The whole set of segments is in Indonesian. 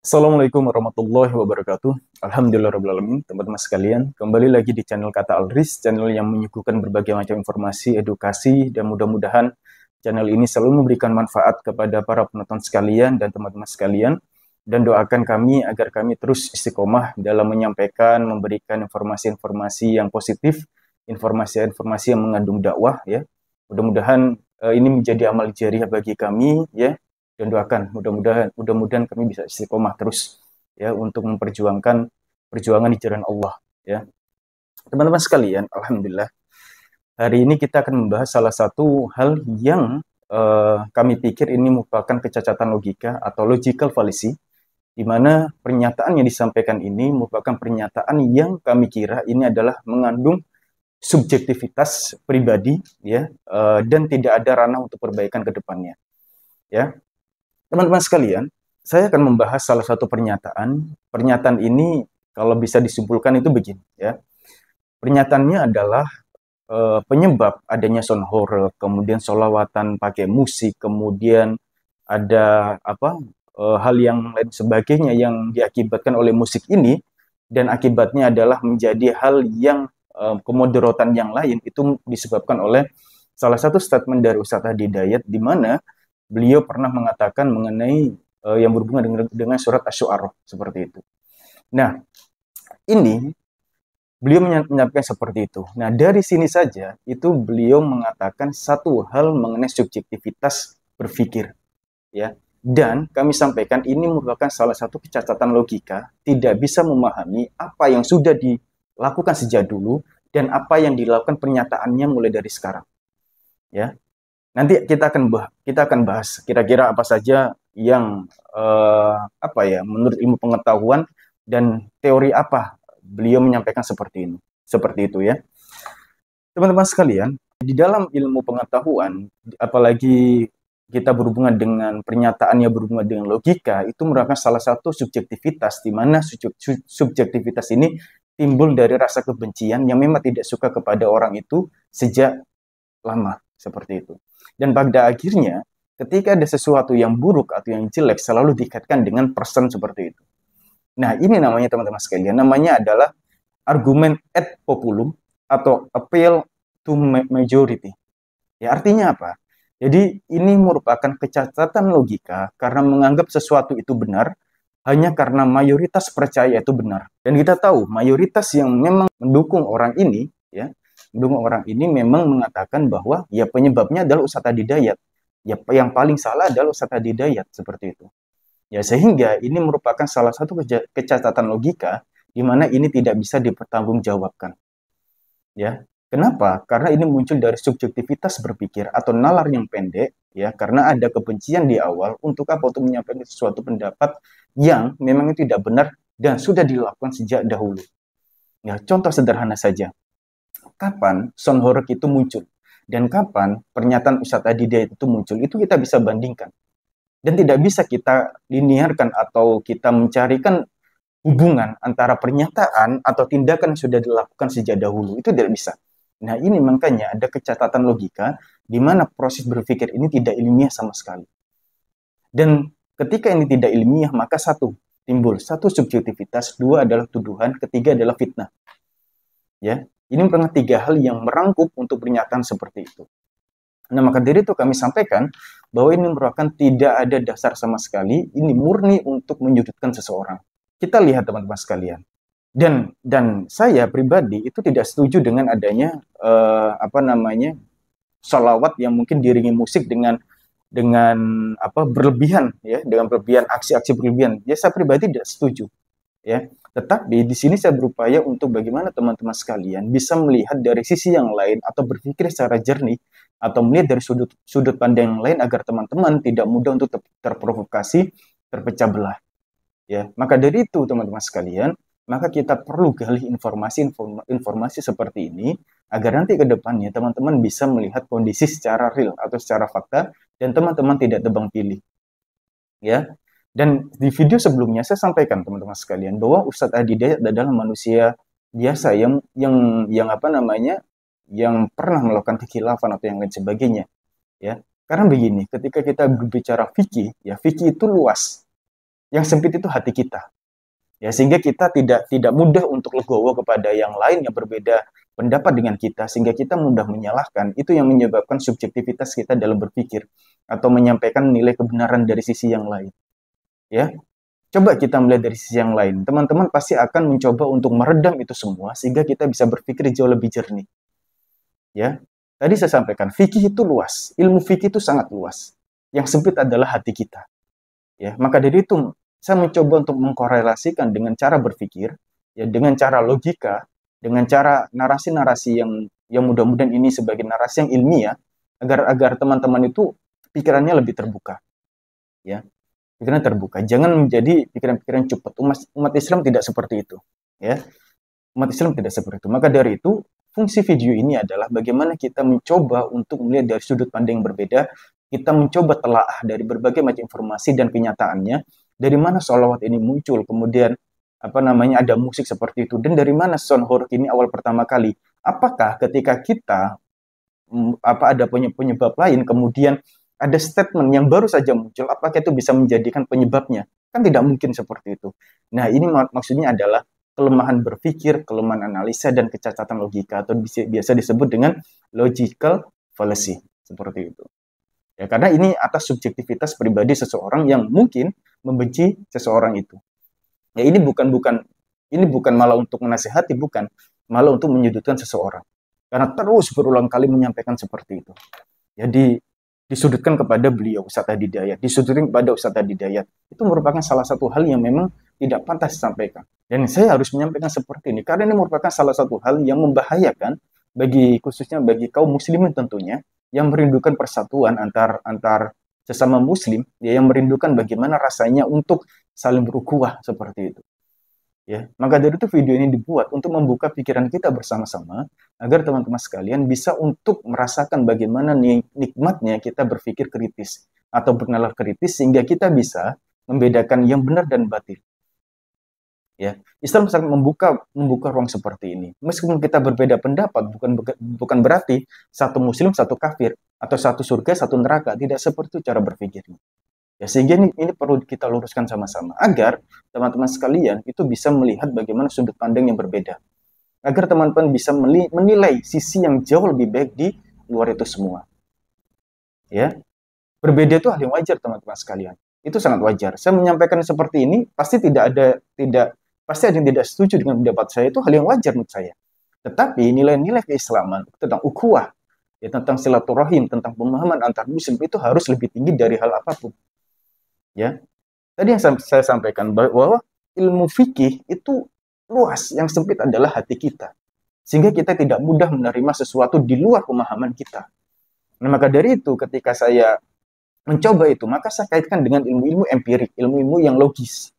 Assalamualaikum warahmatullahi wabarakatuh. Alhamdulillahirrahmanirrahim. Teman-teman sekalian, kembali lagi di channel Kata Alris, channel yang menyuguhkan berbagai macam informasi, edukasi, dan mudah-mudahan channel ini selalu memberikan manfaat kepada para penonton sekalian dan teman-teman sekalian. Dan doakan kami agar kami terus istiqomah dalam menyampaikan, memberikan informasi-informasi yang positif, informasi-informasi yang mengandung dakwah, ya. Mudah-mudahan ini menjadi amal jariah bagi kami, ya, dan doakan mudah-mudahan kami bisa istiqomah terus, ya, untuk memperjuangkan perjuangan di jalan Allah, ya. Teman-teman sekalian, alhamdulillah hari ini kita akan membahas salah satu hal yang kami pikir ini merupakan kecacatan logika atau logical fallacy, di mana pernyataan yang disampaikan ini merupakan pernyataan yang kami kira ini adalah mengandung subjektivitas pribadi, ya, dan tidak ada ranah untuk perbaikan ke depannya, ya. Teman-teman sekalian, saya akan membahas salah satu pernyataan. Pernyataan ini kalau bisa disimpulkan itu begini, ya. Pernyataannya adalah penyebab adanya sound horror, kemudian sholawatan pakai musik, kemudian ada hal yang lain sebagainya yang diakibatkan oleh musik ini, dan akibatnya adalah menjadi hal yang kemudaratan yang lain itu disebabkan oleh salah satu statement dari Ustadz Hadi Dayat, di mana beliau pernah mengatakan mengenai yang berhubungan dengan surat Asy-Syu'ara seperti itu. Nah, ini beliau menyampaikan seperti itu. Nah, dari sini saja itu beliau mengatakan satu hal mengenai subjektivitas berpikir, ya. Dan kami sampaikan ini merupakan salah satu kecacatan logika, tidak bisa memahami apa yang sudah dilakukan sejak dulu dan apa yang dilakukan pernyataannya mulai dari sekarang, ya. Nanti kita akan bahas kira-kira apa saja yang menurut ilmu pengetahuan dan teori apa beliau menyampaikan seperti itu, ya. Teman-teman sekalian, di dalam ilmu pengetahuan, apalagi kita berhubungan dengan pernyataan yang berhubungan dengan logika, itu merupakan salah satu subjektivitas, di mana subjektivitas ini timbul dari rasa kebencian yang memang tidak suka kepada orang itu sejak lama, seperti itu. Dan pada akhirnya, ketika ada sesuatu yang buruk atau yang jelek, selalu dikaitkan dengan person seperti itu. Nah, ini namanya teman-teman sekalian, namanya adalah argumen ad populum atau appeal to majority. Ya, artinya apa? Jadi, ini merupakan kecacatan logika karena menganggap sesuatu itu benar hanya karena mayoritas percaya itu benar. Dan kita tahu, mayoritas yang memang mendukung orang ini, ya, mendukung orang ini memang mengatakan bahwa ya penyebabnya adalah Ustadz Hadi Dayat. Ya, yang paling salah adalah Ustadz Hadi Dayat, seperti itu. Ya, sehingga ini merupakan salah satu kecacatan logika di mana ini tidak bisa dipertanggungjawabkan. Ya, kenapa? Karena ini muncul dari subjektivitas berpikir atau nalar yang pendek, ya, karena ada kebencian di awal untuk apa? Untuk menyampaikan sesuatu pendapat yang memang tidak benar dan sudah dilakukan sejak dahulu. Ya, contoh sederhana saja. Kapan sound horror itu muncul? Dan kapan pernyataan Ustadz Hadi Dayat itu muncul? Itu kita bisa bandingkan. Dan tidak bisa kita linearkan atau kita mencarikan hubungan antara pernyataan atau tindakan yang sudah dilakukan sejak dahulu. Itu tidak bisa. Nah, ini makanya ada kecacatan logika di mana proses berpikir ini tidak ilmiah sama sekali. Dan ketika ini tidak ilmiah, maka timbul satu subjektivitas, dua adalah tuduhan, ketiga adalah fitnah. Ya, ini merupakan tiga hal yang merangkup untuk pernyataan seperti itu. Nah, maka dari itu kami sampaikan bahwa ini merupakan tidak ada dasar sama sekali, ini murni untuk menyudutkan seseorang. Kita lihat teman-teman sekalian. Dan saya pribadi itu tidak setuju dengan adanya sholawat yang mungkin diiringi musik dengan berlebihan, ya, dengan berlebihan, aksi-aksi berlebihan. Ya, saya pribadi tidak setuju, ya. Tetapi di sini saya berupaya untuk bagaimana teman-teman sekalian bisa melihat dari sisi yang lain atau berpikir secara jernih atau melihat dari sudut pandang yang lain agar teman-teman tidak mudah untuk terprovokasi, terpecah belah. Ya, maka dari itu teman-teman sekalian, maka kita perlu gali informasi seperti ini agar nanti ke depannya teman-teman bisa melihat kondisi secara real atau secara fakta dan teman-teman tidak tebang pilih. Ya. Dan di video sebelumnya saya sampaikan teman-teman sekalian bahwa Ustadz Hadi Dayat adalah manusia biasa yang pernah melakukan kekhilafan atau yang lain sebagainya, ya. Karena begini, ketika kita berbicara fikih, ya fikih itu luas. Yang sempit itu hati kita. Ya, sehingga kita tidak mudah untuk legowo kepada yang lain yang berbeda pendapat dengan kita, sehingga kita mudah menyalahkan. Itu yang menyebabkan subjektivitas kita dalam berpikir atau menyampaikan nilai kebenaran dari sisi yang lain. Ya, coba kita melihat dari sisi yang lain. Teman-teman pasti akan mencoba untuk meredam itu semua sehingga kita bisa berpikir jauh lebih jernih. Ya, tadi saya sampaikan fikih itu luas, ilmu fikih itu sangat luas. Yang sempit adalah hati kita. Ya, maka dari itu saya mencoba untuk mengkorelasikan dengan cara berpikir, ya, dengan cara logika, dengan cara narasi-narasi yang mudah-mudahan ini sebagai narasi yang ilmiah, agar teman-teman itu pikirannya lebih terbuka. Ya, pikiran terbuka. Jangan menjadi pikiran-pikiran cepat. Umat Islam tidak seperti itu. Ya, umat Islam tidak seperti itu. Maka dari itu, fungsi video ini adalah bagaimana kita mencoba untuk melihat dari sudut pandang yang berbeda. Kita mencoba telaah dari berbagai macam informasi dan kenyataannya. Dari mana sholawat ini muncul, kemudian ada musik seperti itu, dan dari mana sound horeg ini awal pertama kali. Apakah ketika kita ada penyebab lain, kemudian ada statement yang baru saja muncul, apakah itu bisa menjadikan penyebabnya? Kan tidak mungkin seperti itu. Nah, ini maksudnya adalah kelemahan berpikir, kelemahan analisa, dan kecacatan logika, atau biasa disebut dengan logical fallacy, seperti itu. Ya, karena ini atas subjektivitas pribadi seseorang yang mungkin membenci seseorang itu. Ya, ini bukan malah untuk menasihati, bukan, malah untuk menyudutkan seseorang. Karena terus berulang kali menyampaikan seperti itu. Jadi disudutkan kepada beliau Ustadz Hadi Dayat, disudutkan kepada Ustadz Hadi Dayat. Itu merupakan salah satu hal yang memang tidak pantas disampaikan. Dan saya harus menyampaikan seperti ini karena ini merupakan salah satu hal yang membahayakan khususnya bagi kaum muslimin tentunya, yang merindukan persatuan antar sesama muslim, ya, yang merindukan bagaimana rasanya untuk saling berukhuwah seperti itu. Ya, maka dari itu video ini dibuat untuk membuka pikiran kita bersama-sama agar teman-teman sekalian bisa untuk merasakan bagaimana nikmatnya kita berpikir kritis atau bernalar kritis sehingga kita bisa membedakan yang benar dan batil. Ya, Islam sangat membuka ruang seperti ini. Meskipun kita berbeda pendapat, bukan berarti satu muslim, satu kafir, atau satu surga, satu neraka. Tidak seperti itu cara berpikirnya. Ya, sehingga ini perlu kita luruskan sama-sama agar teman-teman sekalian itu bisa melihat bagaimana sudut pandang yang berbeda. Agar teman-teman bisa menilai sisi yang jauh lebih baik di luar itu semua. Ya, berbeda itu hal yang wajar teman-teman sekalian. Itu sangat wajar. Saya menyampaikan seperti ini pasti pasti ada yang tidak setuju dengan pendapat saya, itu hal yang wajar menurut saya. Tetapi nilai-nilai keislaman tentang ukhuwah, ya, tentang silaturahim, tentang pemahaman antar muslim itu harus lebih tinggi dari hal apapun. Ya, tadi yang saya sampaikan bahwa ilmu fikih itu luas, yang sempit adalah hati kita, sehingga kita tidak mudah menerima sesuatu di luar pemahaman kita. Nah, maka dari itu ketika saya mencoba itu, maka saya kaitkan dengan ilmu-ilmu empirik, ilmu-ilmu yang logis.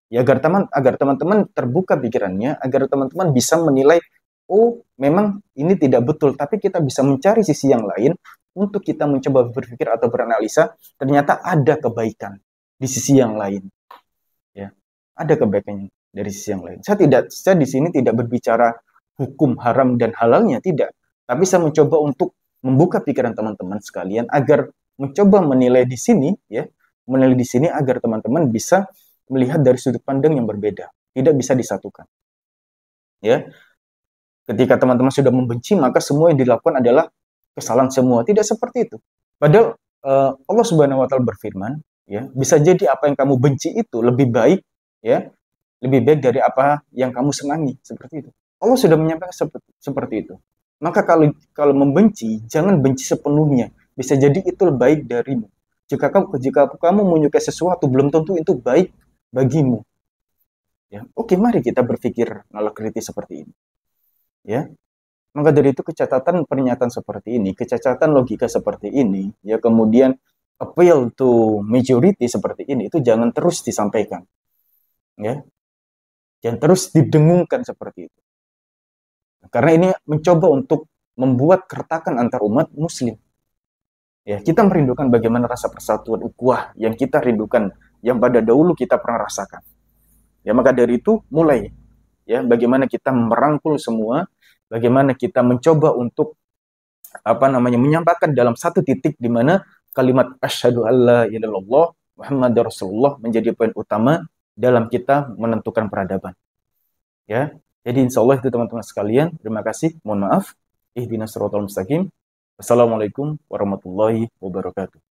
Ya, agar teman-teman terbuka pikirannya, agar teman-teman bisa menilai, oh, memang ini tidak betul, tapi kita bisa mencari sisi yang lain untuk kita mencoba berpikir atau beranalisa, ternyata ada kebaikan di sisi yang lain. Ya, ada kebaikan dari sisi yang lain. Saya di sini tidak berbicara hukum haram dan halalnya, tidak. Tapi saya mencoba untuk membuka pikiran teman-teman sekalian agar mencoba menilai di sini, ya, menilai di sini agar teman-teman bisa melihat dari sudut pandang yang berbeda, tidak bisa disatukan. Ya, ketika teman-teman sudah membenci, maka semua yang dilakukan adalah kesalahan semua. Tidak seperti itu. Padahal Allah Subhanahu Wa Taala berfirman, ya, bisa jadi apa yang kamu benci itu lebih baik, ya, lebih baik dari apa yang kamu senangi, seperti itu. Allah sudah menyampaikan seperti itu. Maka kalau membenci, jangan benci sepenuhnya. Bisa jadi itu baik darimu. Jika kamu menyukai sesuatu, belum tentu itu baik bagimu. Ya, oke, mari kita berpikir nalar kritis seperti ini. Ya, maka dari itu kecacatan pernyataan seperti ini, kecacatan logika seperti ini, ya, kemudian appeal to majority seperti ini, itu jangan terus disampaikan. Ya, jangan terus didengungkan seperti itu. Karena ini mencoba untuk membuat keretakan antar umat muslim. Ya, kita merindukan bagaimana rasa persatuan ukhuwah yang kita rindukan, yang pada dahulu kita pernah rasakan. Ya, maka dari itu mulai, ya, bagaimana kita merangkul semua, bagaimana kita mencoba untuk menyampaikan dalam satu titik di mana kalimat asyhadu alla ilaha illallah Muhammad Rasulullah menjadi poin utama dalam kita menentukan peradaban. Ya, jadi insya Allah itu teman-teman sekalian. Terima kasih. Mohon maaf. Ihdinas siratal mustaqim. Wassalamualaikum warahmatullahi wabarakatuh.